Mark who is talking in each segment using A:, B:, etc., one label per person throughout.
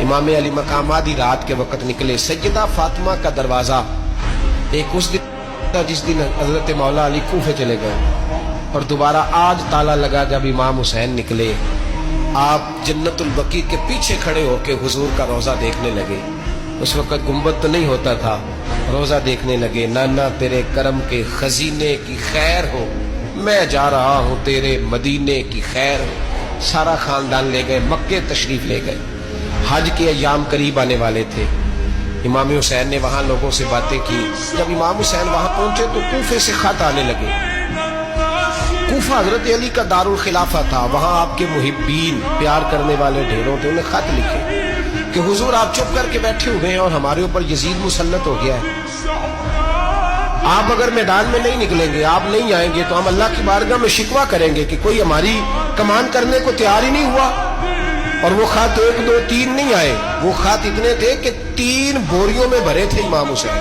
A: امام علی مقام آدھی رات کے وقت نکلے. سیدہ فاطمہ کا دروازہ ایک اس دن جس دن حضرت مولا علی کوفے چلے گئے اور دوبارہ آج تالا لگا جب امام حسین نکلے. آپ جنت البقیع کے پیچھے کھڑے ہو کے حضور کا روضہ دیکھنے لگے. اس وقت گنبد تو نہیں ہوتا تھا, روضہ دیکھنے لگے. نانا تیرے کرم کے خزینے کی خیر ہو, میں جا رہا ہوں تیرے مدینے کی خیر ہو. سارا خاندان لے گئے, مکے تشریف لے گئے. حج کے ایام قریب آنے والے تھے. امام حسین نے وہاں لوگوں سے باتیں کی. جب امام حسین وہاں پہنچے تو کوفے سے خط آنے لگے. کوفہ حضرت علی کا دارالخلافہ تھا, وہاں آپ کے محبین پیار کرنے والے ڈھیروں تھے. انہیں خط لکھے کہ حضور آپ چپ کر کے بیٹھے ہوئے ہیں اور ہمارے اوپر یزید مسلط ہو گیا ہے. آپ اگر میدان میں نہیں نکلیں گے, آپ نہیں آئیں گے تو ہم اللہ کی بارگاہ میں شکوہ کریں گے کہ کوئی ہماری کمان کرنے کو تیار ہی نہیں ہوا. اور وہ خط 1 2 3 نہیں آئے, وہ خط اتنے تھے کہ 3 بوریوں میں بھرے تھے امام حسین,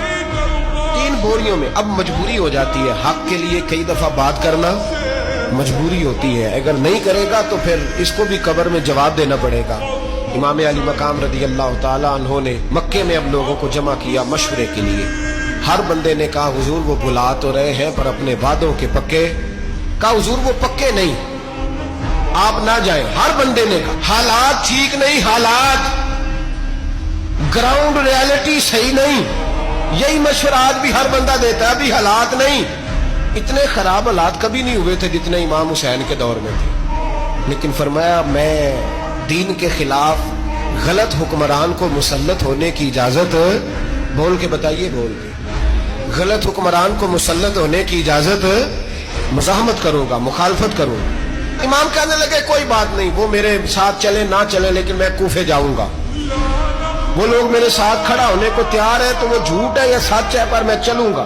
A: 3 بوریوں میں. اب مجبوری ہو جاتی ہے, حق کے لیے کئی دفعہ بات کرنا مجبوری ہوتی ہے. اگر نہیں کرے گا تو پھر اس کو بھی قبر میں جواب دینا پڑے گا. امام علی مقام رضی اللہ تعالی عنہ نے مکے میں اب لوگوں کو جمع کیا مشورے کے لیے. ہر بندے نے کہا حضور وہ بھلا تو رہے ہیں پر اپنے وعدوں کے پکے. کہا حضور وہ پکے نہیں, آپ نہ جائیں. ہر بندے نے کہا حالات ٹھیک نہیں, حالات گراؤنڈ ریالٹی صحیح نہیں. یہی مشورہ آج بھی ہر بندہ دیتا ہے, ابھی حالات نہیں. اتنے خراب حالات کبھی نہیں ہوئے تھے جتنے امام حسین کے دور میں تھے. لیکن فرمایا میں دین کے خلاف غلط حکمران کو مسلط ہونے کی اجازت, بول کے بتائیے, بول کے, غلط حکمران کو مسلط ہونے کی اجازت, مزاحمت کروں گا, مخالفت کروں گا. امام کہنے لگے کوئی بات نہیں, وہ میرے ساتھ چلے نہ چلے لیکن میں کوفے جاؤں گا. وہ لوگ میرے ساتھ کھڑا ہونے کو تیار ہے تو وہ جھوٹ ہے یا سچ ہے پر میں چلوں گا.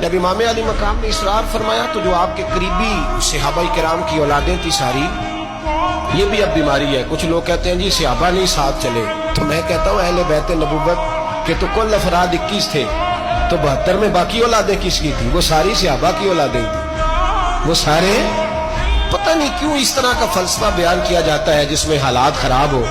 A: جب امام علی مقام نے اصرار فرمایا تو جو آپ کے قریبی صحابہ کرام کی اولادیں تھی ساری, یہ بھی اب بیماری ہے. کچھ لوگ کہتے ہیں جی صحابہ نہیں ساتھ چلے, تو میں کہتا ہوں اہل بیت نبوت کے تو کل افراد 21 تھے, تو 72 میں باقی اولادیں کس کی تھی؟ وہ ساری صحابہ کی اولادیں تھی. وہ سارے, پتہ نہیں کیوں اس طرح کا فلسفہ بیان کیا جاتا ہے جس میں حالات خراب ہو